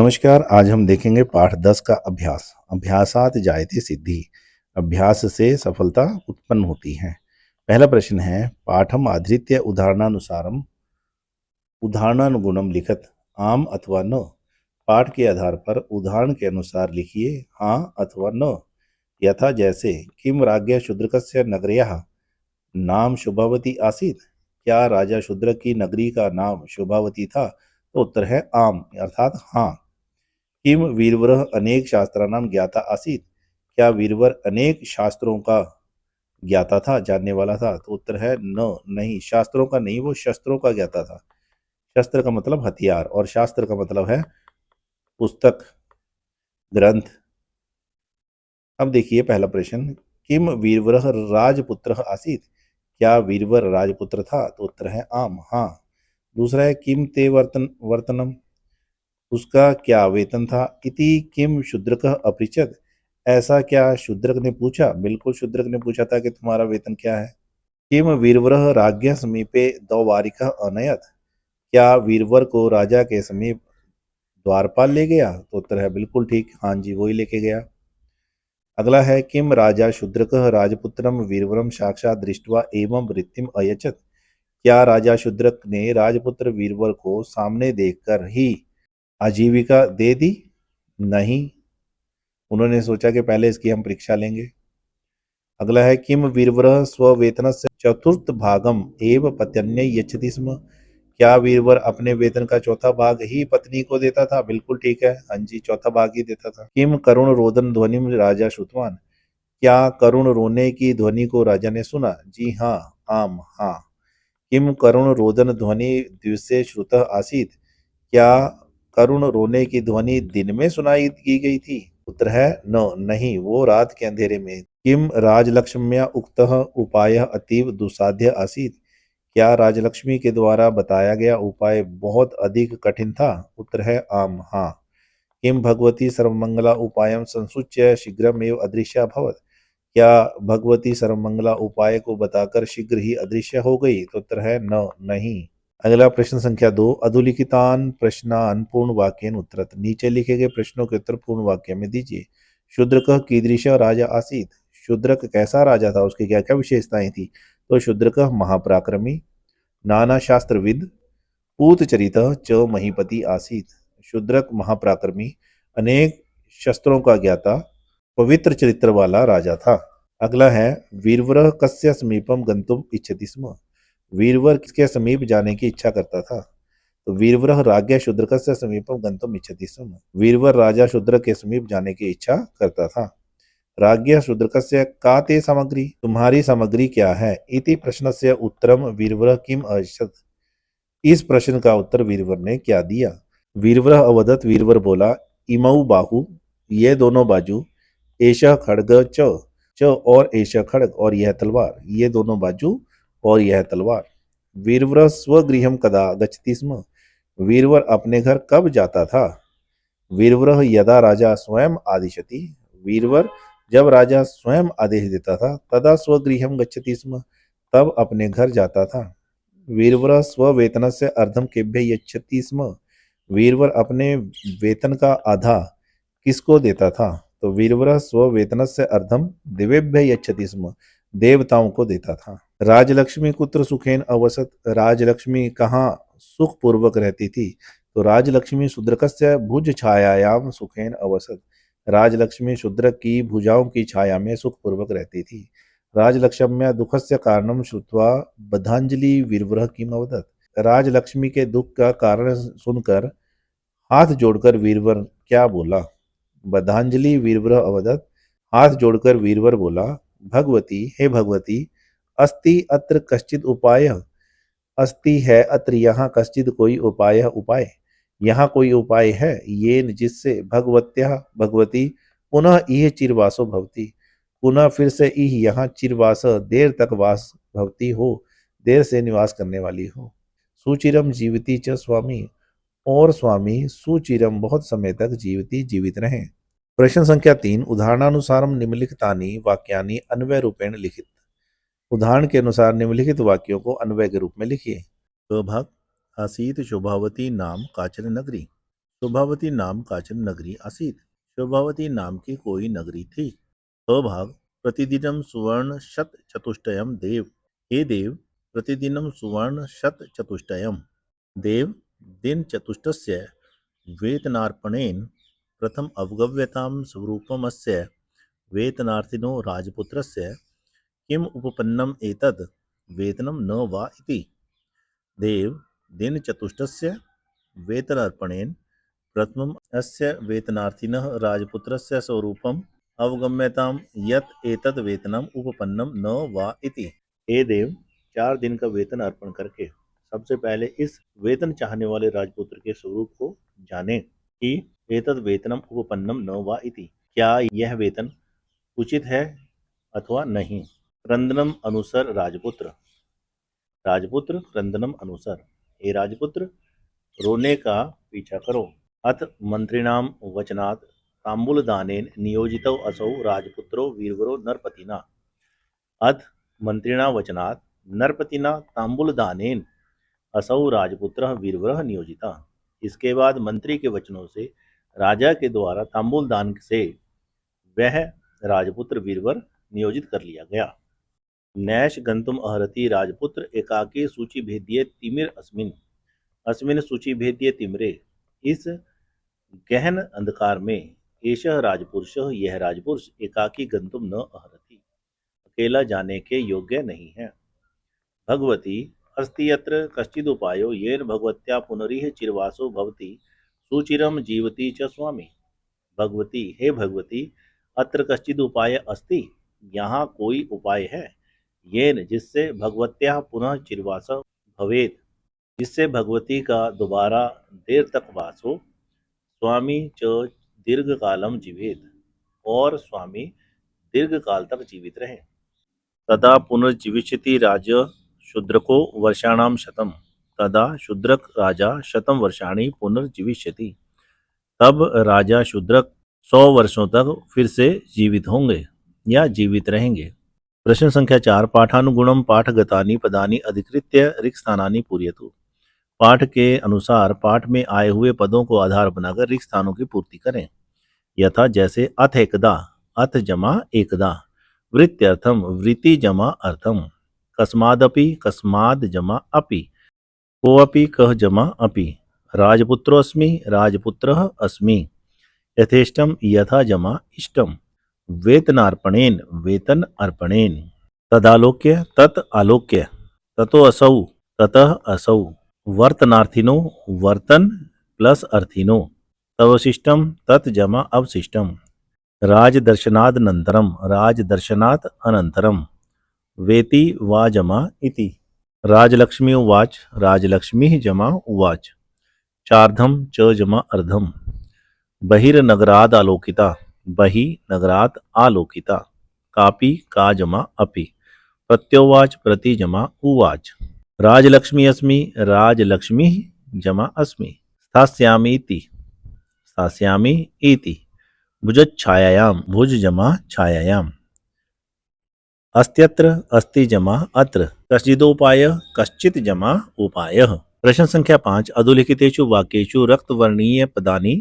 नमस्कार। आज हम देखेंगे पाठ 10 का अभ्यास। अभ्यासात जायते सिद्धि। अभ्यास से सफलता उत्पन्न होती है। पहला प्रश्न है, पाठम आधृत्य उदाहरणानुसारम उदाहरणानुगुणम लिखत आम अथवा न। पाठ के आधार पर उदाहरण के अनुसार लिखिए हाँ अथवा न। यथा जैसे किम राज्ञ शूद्रकस्य नगर्याः नाम शुभावती आसीत। क्या राजा शूद्रक की नगरी का नाम शुभावती था? तो उत्तर है आम अर्थात हाँ। किम वीरवरः अनेक शास्त्राणाम ज्ञाता आसीत। क्या वीरवर अनेक शास्त्रों का ज्ञाता था, जानने वाला था? तो उत्तर है न, नहीं, शास्त्रों का नहीं, वो शस्त्रों का ज्ञाता था। शस्त्र का मतलब हथियार और शास्त्र का मतलब है पुस्तक, ग्रंथ। अब देखिए पहला प्रश्न, किम वीरवरः राजपुत्रः आसीत। क्या वीरवर राजपुत्र था? तो उत्तर है आम, हाँ। दूसरा है किम ते वर्तनम, उसका क्या वेतन था? इति किम शूद्रकः अपृच्छत। ऐसा क्या शूद्रक ने पूछा? बिल्कुल शूद्रक ने पूछा था कि तुम्हारा वेतन क्या है। किम वीरवरः राज्ञ समीपे द्वारिकः अनयत। क्या वीरवर को राजा के समीप द्वारपाल ले गया? तो उत्तर है बिल्कुल ठीक, हाँ जी, वही लेके गया। अगला है किम राजा शूद्रकः राजपुत्रम वीरवरम साक्षात दृष्ट्वा एवं वृत्तिम अयचत। क्या राजा शूद्रक ने राजपुत्र वीरवर को सामने देखकर ही आजीविका दे दी? नहीं, उन्होंने सोचा कि पहले इसकी हम परीक्षा लेंगे। अगला है किम वीरवरः स्ववेतनस्य चतुर्थ भागम एव पत्न्यै यच्छति स्म। क्या वीरवर अपने वेतन का चौथा भाग ही पत्नी को देता था? बिल्कुल ठीक है, हाँ जी, चौथा भाग ही देता था। किम करुण रोदन ध्वनिम राजा श्रुतवान। क्या करुण रोने की ध्वनि को राजा ने सुना? जी हाँ, आम, हाँ। किम करुण रोदन ध्वनि दिवसे श्रुतः आसीत। क्या करुण रोने की ध्वनि दिन में सुनाई की गई थी? उत्तर है न, नहीं, वो रात के अंधेरे में। किम राजलक्ष्म्या उक्तः उपायः अतीव दुस्साध्य आसीत। क्या राजलक्ष्मी के द्वारा बताया गया उपाय बहुत अधिक कठिन था? उत्तर है आम, हाँ। किम भगवती सर्वमंगला उपायम संसूच्य शीघ्रमेव अदृश्य अभवत। क्या भगवती सर्वमंगला उपाय को बताकर शीघ्र ही अदृश्य हो गई? तो उत्तर है न, नहीं। अगला प्रश्न संख्या 2, अधुलिखितान प्रश्नान पूर्ण वाक्येन उत्तरत। नीचे लिखे गए प्रश्नों के उत्तर पूर्ण वाक्य में दीजिए। शूद्रकः कीदृश राजा आसीत। शूद्रक कैसा राजा था, उसकी क्या क्या विशेषताएं थी? तो शूद्रकः महापराक्रमी, नाना शास्त्रविद, पूतचरितः च महीपति आसीत। शूद्रक महापराक्रमी, अनेक शस्त्रों का ज्ञाता, पवित्र चरित्र वाला राजा था। अगला है वीरवर कस्य समीपम गंतुम इच्छति स्म। वीरवर किसके समीप जाने की इच्छा करता था? तो वीरवर राज्ञ शूद्रकस्य समीपम गंतुम इच्छति स्म। वीरवर राजा शूद्रक के समीप जाने की इच्छा करता था। राज्ञ शूद्रकस्य का ते सामग्री, तुम्हारी सामग्री क्या है? इति प्रश्नस्य उत्तरम वीरवर किम अवदत्। इस प्रश्न का उत्तर वीरवर ने क्या दिया? वीरवर अवदत्, वीरवर बोला, इमौ बाहु, ये दोनों बाजू, एषः खड्ग च और एषः खड्ग और यह तलवार, ये दोनों बाजू और यह तलवार। वीरवर स्वगृहम कदा गच्छति स्म। वीरवर अपने घर कब जाता था? वीरवर यदा राजा स्वयं आदिशति। वीरवर जब राजा स्वयं आदेश देता था, तदा स्वगृहम गच्छति स्म, तब अपने घर जाता था। वीरवर स्ववेतनस्य अर्धम केभ्य यच्छति स्म। वीरवर अपने वेतन का आधा किसको देता था? तो वीरवर स्ववेतनस्य अर्धम दिवेभ्य यच्छति स्म, देवताओं को देता था। राजलक्ष्मी कुत्र सुखेन अवसत। राजलक्ष्मी कहाँ सुखपूर्वक रहती थी? तो राजलक्ष्मी शूद्रकस्य भुज छायायाम सुखेन अवसत। राजलक्ष्मी शूद्रक की भुजाओं की छाया में सुखपूर्वक रहती थी। राजलक्ष्म्या दुखस्य कारणम श्रुत्वा बद्धांजलि वीरवरः किम अवदत्। राजलक्ष्मी के दुख का कारण सुनकर हाथ जोड़कर वीरवर क्या बोला? बद्धांजलि वीरवर अवदत्, हाथ जोड़कर वीरवर बोला, भगवती, हे भगवती, अस्ति अत्र कश्चित उपाय। अस्ति है अत्र, यहाँ, कश्चित कोई उपाय, उपाय, यहाँ कोई उपाय है, ये जिससे भगवत्या भगवती पुनः इह चिरवासो भवती, पुनः फिर से इह यहाँ चिरवास देर तक वास भवती हो, देर से निवास करने वाली हो। सुचिरम जीवती च स्वामी, और स्वामी सुचिरम बहुत समय तक जीवती जीवित रहें। प्रश्न संख्या 3, उदाहरणानुसारम निम्नलिखितानि वाक्यानि अन्वय रूपेण लिखित। उदाहरण के अनुसार निम्नलिखित वाक्यों को अन्वय के रूप में लिखिए। क भाग, आसीत शोभावती नाम काचन नगरी। शोभावती नाम काचन नगरी आसीत्। शोभावती नाम की कोई नगरी थी। अभाग प्रतिदिनम सुवर्ण शत चतुष्टयम देव। हे देव, प्रतिदिनम सुवर्ण शत चतुष्टयम देव, दिन चतुष्टस्य वेतनार्पणेन प्रथम अवगम्यतां स्वरूपमस्य वेतनार्थिनो राजपुत्रस्य किम उपपन्नम एतद् वेतनम न वा इति। देव, दिन चतुष्टस्य वेतनार्पणेन प्रथमम् अस्य वेतनार्थिनः राजपुत्रस्य स्वरूपम् अवगम्यतां यत् एतद् वेतनम् उपपन्नम न वा इति। हे देव, 4 दिन का वेतन अर्पण करके सबसे पहले इस वेतन चाहने वाले राजपुत्र के स्वरूप को जाने कि एतद् वेतनम उपपन्नम न वा इति, क्या यह वेतन उचित है अथवा नहीं। क्रंदनम अनुसर राजपुत्र। राजपुत्र क्रंदनम अनुसर, हे राजपुत्र, रोने का पीछा करो। अथ मंत्रिणाम वचनात् तांबूलदानेन नियोजितो असौ राजपुत्रो वीरवरो नरपतिना। अथ मंत्रिणा वचनात् नरपतिना तांबूलदानेन असौ राजपुत्रः वीरवरः नियोजिता। इसके बाद मंत्री के वचनों से राजा के द्वारा तांबूल दान से वह राजपुत्र वीरवर नियोजित कर लिया गया। नैश गंतुम अहरति राजपुत्र एकाकी सूची भेद्य तिमिर अस्मिन। अस्मिन सूची भेद्य तिमरे, इस गहन अंधकार में एषः राजपुरुष, यह राजपुरुष एकाकी गंतुम न अहरति, अकेला जाने के योग्य नहीं है। भगवती अस्ति यत्र कश्चिदुपायो येन भगवत्या पुनरिह चिरवासो भवति सुचिरम जीवति च स्वामी। भगवती, हे भगवती, अत्र कश्चिद उपाय अस्ति, यहाँ कोई उपाय है, येन जिससे भगवत्या पुनः चिरवास भवेत, जिससे भगवती का दोबारा देर तक वास हो। स्वामी च दीर्घ कालम जीवेत, और स्वामी दीर्घ काल तक जीवित रहे। तदा पुनर्जीविष्यति राजा शूद्रको वर्षाणाम शतम। तदा शूद्रक राजा शतम वर्षाणि पुनर्जीविष्यति। तब राजा शूद्रक 100 वर्षों तक फिर से जीवित होंगे या जीवित रहेंगे। प्रश्न संख्या 4, पाठानुगुणम पाठगतानि पदानि अधिकृत्य रिक्त स्थानानि पूरयतु। पाठ के अनुसार पाठ में आए हुए पदों को आधार बनाकर रिक्त स्थानों की पूर्ति करें। यथा जैसे अथ एकदा, अथ जमा एकदा। वृत्त्यर्थम, वृत्ति जमा अर्थम। कस्मादपि, कस्माद जमा अपि। कोऽपि, कः जमा अपि। राजपुत्रोऽस्मि, राजपुत्रः अस्मि। यथेष्टम, यथा जमा इष्टम। वेतनार्पणेन, वेतन अर्पणेन। तदालोक्य, तत् आलोक्य। ततो असौ, ततः असौ। वर्तनार्थिनो, वर्तन प्लस अर्थिनो। तवशिष्टम, तत् जमा अवशिष्टम। राजदर्शनादनन्तरम, राजदर्शनात् अनन्तरम। वेति वा जमा इति। राजलक्ष्मी उवाच, राजलक्ष्मीः जमा उवाच। चार्धम च जमा अर्धम। बहिर्नगराद आलोकिता, बहि नगरात् आलोकिता। कापि, का जमा अपि। प्रत्योवाच, प्रति जमा उवाच। राजलक्ष्मी अस्मि, राजलक्ष्मीः जमा अस्मि। स्थास्यामि इति, स्थास्यामि इति। भुजच्छायायां, भुज जमा छायायां। अस्त्यत्र, अस्ति जमा अत्र। कश्चिदोपाय, कश्चित् जमा उपायः। प्रश्न संख्या 5, अधोलिखितेषु वाक्येषु रक्तवर्णीय पदानि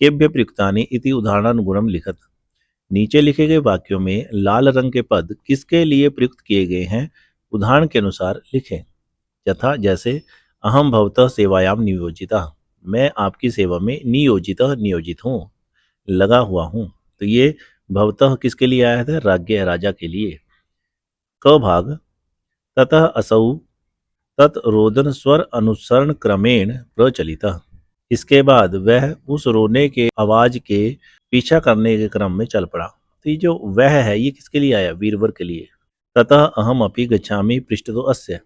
केभ्य प्रयुक्तानि इति उदाहरणानुगुणं लिखत। नीचे लिखे गए वाक्यों में लाल रंग के पद किसके लिए प्रयुक्त किए गए हैं, उदाहरण के अनुसार लिखें। यथा जैसे अहम भवतः सेवायाम नियोजिता, मैं आपकी सेवा में नियोजितः, नियोजित हूँ, लगा हुआ हूँ। तो ये भवतः किसके लिए आया था, राज्ञ, राजा के लिए। क भाग, ततः असौ तत् रोदन स्वर अनुसरण क्रमेण प्रचलितः। इसके बाद वह उस रोने के आवाज के पीछा करने के क्रम में चल पड़ा। तो ये जो वह है ये किसके लिए आया, वीरवर के लिए। ततः अहम अपि गच्छामि पृष्ठतो अस्य,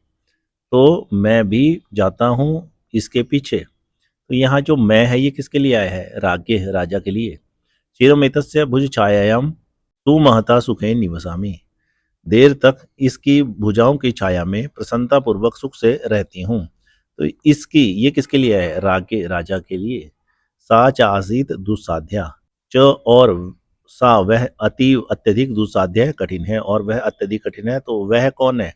तो मैं भी जाता हूँ इसके पीछे। तो यहाँ जो मैं है ये किसके लिए आया है, राज्ञ, राजा के लिए। चिरमेतस्य भुज छायायाम सुमहता सुखेन निवसामि, देर तक इसकी भुजाओं की छाया में प्रसन्नता पूर्वक सुख से रहती हूँ। तो इसकी, ये किसके लिए है, राज्ञ, राजा के लिए। सा च आसीत दुस्साध्या, च और सा वह अति अत्यधिक दुस्साध्य है, कठिन है, और वह अत्यधिक कठिन है। तो वह कौन है,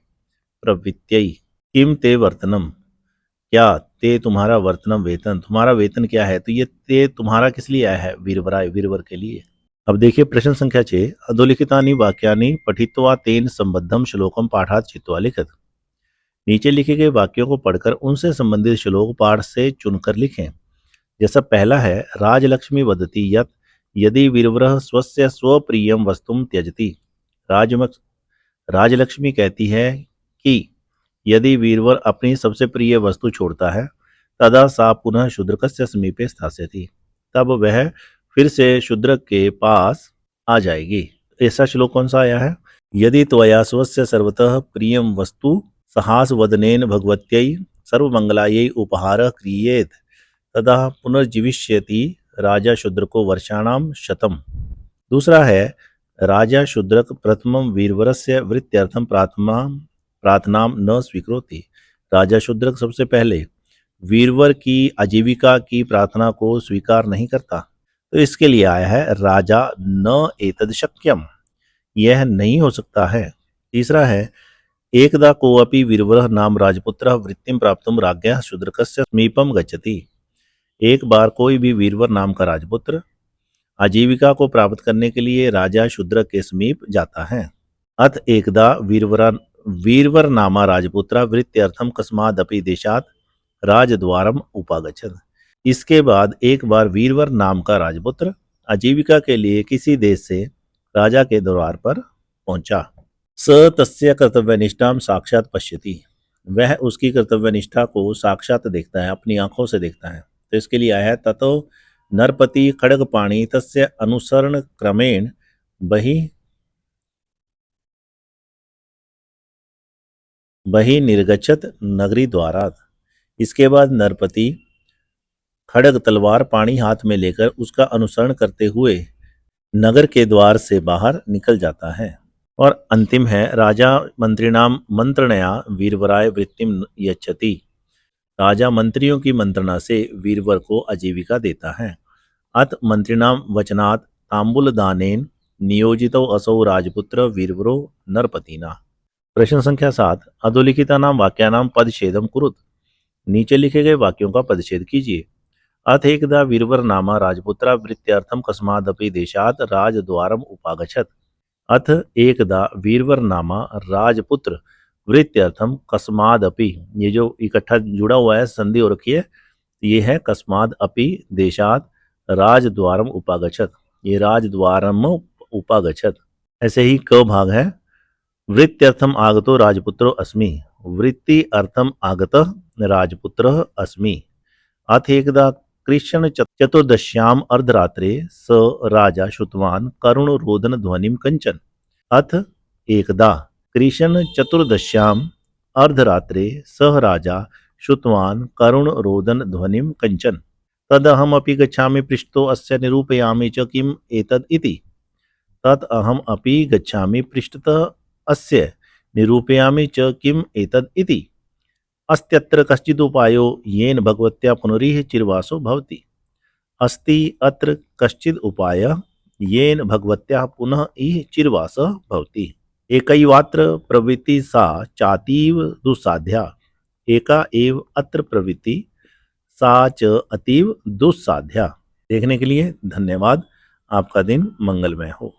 प्रवृत्ति। किम ते वर्तनम, क्या ते तुम्हारा वर्तनम वेतन, तुम्हारा वेतन क्या है। तो ये ते तुम्हारा किस लिए आया है, वीरवराय, वीरवर के लिए। अब देखिए प्रश्न संख्या 6, अधोलिखितानि वाक्यानि पठित्वा तेन संबद्धम श्लोकम पाठात चित्वा लिखत। नीचे लिखे गए वाक्यों को पढ़कर उनसे संबंधित श्लोक पाठ से चुनकर लिखें। जैसा पहला है, राजलक्ष्मी वदति यत् यदि वीरवरः स्वस्य स्वप्रियम वस्तुम त्यजति। राजलक्ष्मी कहती है कि यदि वीरवर अपनी सबसे प्रिय वस्तु छोड़ता है, तदा सा पुनः शूद्रकस्य समीपे स्थास्यति, तब वह फिर से शूद्र के पास आ जाएगी। ऐसा श्लोक कौन सा आया है, यदि त्वया स्वस्य सर्वतः प्रियम वस्तु सहास वदनेन भगवत्यै सर्वमंगलायै उपहारः क्रियेत तदा पुनर्जीविष्यति राजा शूद्र को वर्षाणाम शतम। दूसरा है, राजा शूद्रक प्रथमम वीरवरस्य वृत्त्यर्थम प्रार्थनाम न स्वीकरोति। राजा शूद्रक सबसे पहले वीरवर की आजीविका की प्रार्थना को स्वीकार नहीं करता। तो इसके लिए आया है राजा न एतद शक्यम, यह नहीं हो सकता है। तीसरा है, एकदा कोऽपि वीरवरः नाम राजपुत्रः वृत्तिं प्राप्तुं राज्ञः शूद्रकस्य समीपम गच्छति। एक बार कोई भी वीरवर नाम का राजपुत्र आजीविका को प्राप्त करने के लिए राजा शूद्र के समीप जाता है। अथ एकदा वीरवर नामा राजपुत्र वृत्त्यर्थम कस्मादपि देशात राजद्वारम उपागच्छत। इसके बाद एक बार वीरवर नाम का राजपुत्र आजीविका के लिए किसी देश से राजा के द्वार पर पहुंचा। स तस्य कर्तव्यनिष्ठाम साक्षात पश्यति, वह उसकी कर्तव्यनिष्ठा को साक्षात देखता है, अपनी आंखों से देखता है। तो इसके लिए आया है, ततो नरपति खड्गपाणि तस्य अनुसरण क्रमेण बहि निर्गच्छत नगरी द्वारात। इसके बाद नरपति खड्ग तलवार पाणी हाथ में लेकर उसका अनुसरण करते हुए नगर के द्वार से बाहर निकल जाता है। और अंतिम है, राजा मंत्रिणाम मंत्रणया वीरवराय वृत्तिम यच्छति। राजा मंत्रियों की मंत्रणा से वीरवर को आजीविका देता है। अत मंत्रिणाम वचनात् तांबूलदानेन नियोजितो असौ राजपुत्र वीरवरो नरपतिना। प्रश्न संख्या 7, अधोलिखितानां वाक्यानां पदच्छेदं कुरुत। नीचे लिखे गए वाक्यों का पदच्छेद कीजिए। अथ एकदा वीरवर नामा राजपुत्र वृत्त्यर्थम कस्मादपि देशात राजद्वारम उपागच्छत। अथ एकदा वीरवर नामा राजपुत्र वृत्त्यर्थम कस्मादपि, ये जो इकट्ठा जुड़ा हुआ है, संधि हो रखी है, ये है कस्माद अपि देशात राजद्वारम उपागच्छत, ये राजद्वारम उपागच्छत। ऐसे ही क भाग है, वृत्त्यर्थम आगतो राजपुत्रो अस्मि, वृत्ति अर्थम आगतः राजपुत्रः अस्मि। अथ एकदा कृष्ण चतुर्दश्याम अर्धरात्रे स राजा श्रुतवान करुण रोदन ध्वनिम कंचन। अथ एकदा कृष्ण चतुर्दश्याम अर्धरात्रे सह राजा श्रुतवान करुण रोदन ध्वनिम कंचन। तदहमपि गच्छामि पृष्ठो अस्य निरूपयामि च किम एतद् इति। तत् अहम अपि गच्छामि पृष्ठतः अस्य निरूपयामि च किम एतद् इति। अस्त्यत्र कश्चिदुपायो येन भगवत्या पुनरिह चिरवासो भवति। अस्ति अत्र कश्चिद् उपायः येन भगवत्या पुनः इह चिरवासः भवति। एकैवात्र प्रवृत्ति सा चातीव दुस्साध्या, एका एव अत्र प्रवृत्ति सा च अतीव दुस्साध्या। देखने के लिए धन्यवाद। आपका दिन मंगलमय हो।